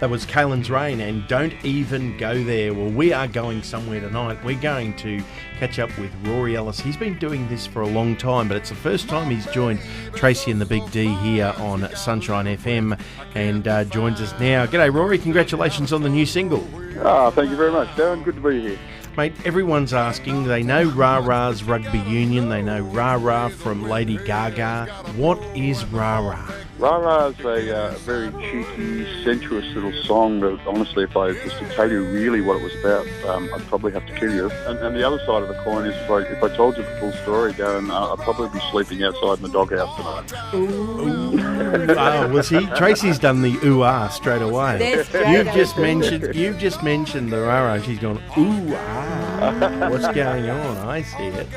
That was Kalen's Rain and Don't Even Go There. Well, we are going somewhere tonight. We're going to catch up with Rory Ellis. He's been doing this for a long time, but it's the first time he's joined Tracy and the Big D here on Sunshine FM and joins us now. G'day, Rory. Congratulations on the new single. Thank you very much, Darren. Good to be here. Mate, everyone's asking. They know Rah Rah's Rugby Union. They know Rah Rah from Lady Gaga. What is Rah Rah? Rah Rah is a very cheeky, sensuous little song that, honestly, if I was to tell you really what it was about, I'd probably have to kill you. And the other side of the coin is, if I told you the full story, Darren, I'd probably be sleeping outside in the doghouse tonight. Ooh. Oh, well, see, Tracy's done the ooh-ah straight away. You've just mentioned the Rah Rah. She's gone, ooh-ah. What's going on? I see it.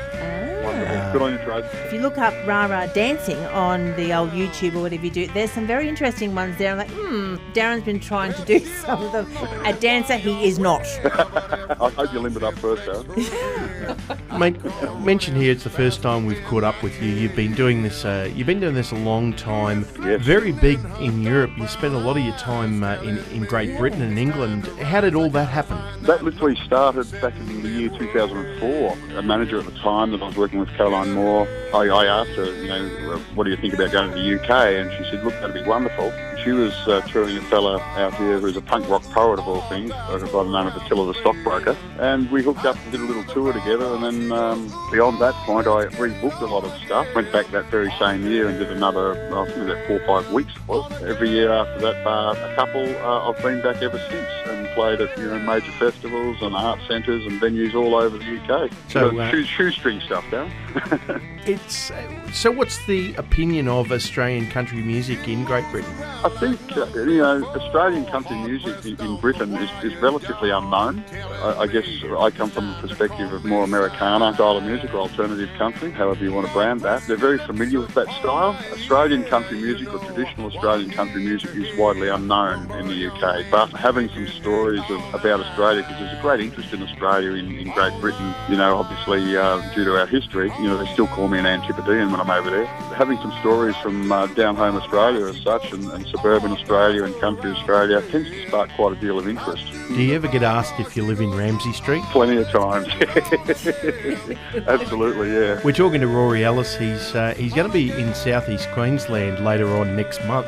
Good on you, Tracy. If you look up Rah Rah dancing on the old YouTube or whatever you do, there's some very interesting ones there. I'm like, Darren's been trying to do some of them. A dancer, he is not. I hope you limp it up first, Darren. Mate, mention here it's the first time we've caught up with you. You've been doing this. You've been doing this a long time. Yes. Very big in Europe. You spent a lot of your time in Great Britain and England. How did all that happen? That literally started back in the year 2004. A manager at the time that I was working with, Caroline Moore, I asked her, what do you think about going to the UK? And she said, look, that'd be wonderful. She was touring a fella out here who's a punk rock poet of all things, by the name of Attila the Stockbroker. And we hooked up and did a little tour together. And then beyond that point, I rebooked a lot of stuff. Went back that very same year and did another, I think about 4 or 5 weeks it was. Every year after that, a couple, I've been back ever since and played at major festivals and art centres and venues all over the UK. So shoestring stuff, Darren. So what's the opinion of Australian country music in Great Britain? I think, Australian country music in Britain is relatively unknown. I guess I come from the perspective of more Americana style of music or alternative country, however you want to brand that. They're very familiar with that style. Australian country music or traditional Australian country music is widely unknown in the UK. But having some stories about Australia, because there's a great interest in Australia in Great Britain, obviously due to our history, they still call me an Antipodean when I'm over there. Having some stories from down home Australia as such and suburban Australia and country Australia tends to spark quite a deal of interest. Do you ever get asked if you live in Ramsay Street? Plenty of times. Absolutely, yeah. We're talking to Rory Ellis. He's going to be in southeast Queensland later on next month,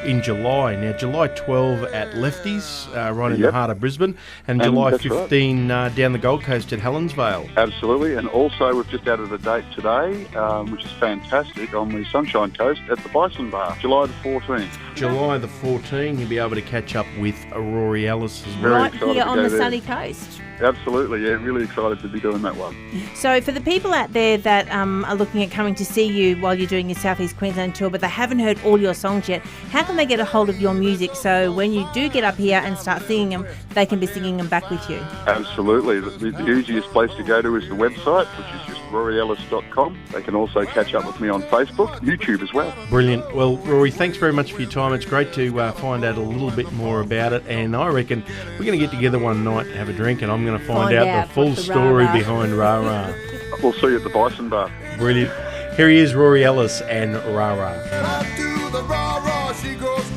in July. Now, July 12 at Lefties, right in the heart of Brisbane, and July 15 down the Gold Coast at Helensvale. Absolutely, and also we've just added a date today, which is fantastic, on the Sunshine Coast at the Bison Bar, July the 14th. July the 14th, you'll be able to catch up with Rory Ellis as well. Right here on the sunny coast. Absolutely, yeah, really excited to be doing that one. So for the people out there that are looking at coming to see you while you're doing your South East Queensland tour, but they haven't heard all your songs yet, how can they get a hold of your music so when you do get up here and start singing them, they can be singing them back with you? Absolutely. The easiest place to go to is the website, which is just roryellis.com. They can also catch up with me on Facebook, YouTube as well. Brilliant. Well, Rory, thanks very much for your time. It's great to find out a little bit more about it, and I reckon we're going to get together one night and have a drink, and I'm going to find out the full story behind Rah Rah. We'll see you at the Bison Bar. Brilliant. Here he is, Rory Ellis and Rah Rah. Up to the rah rah, she goes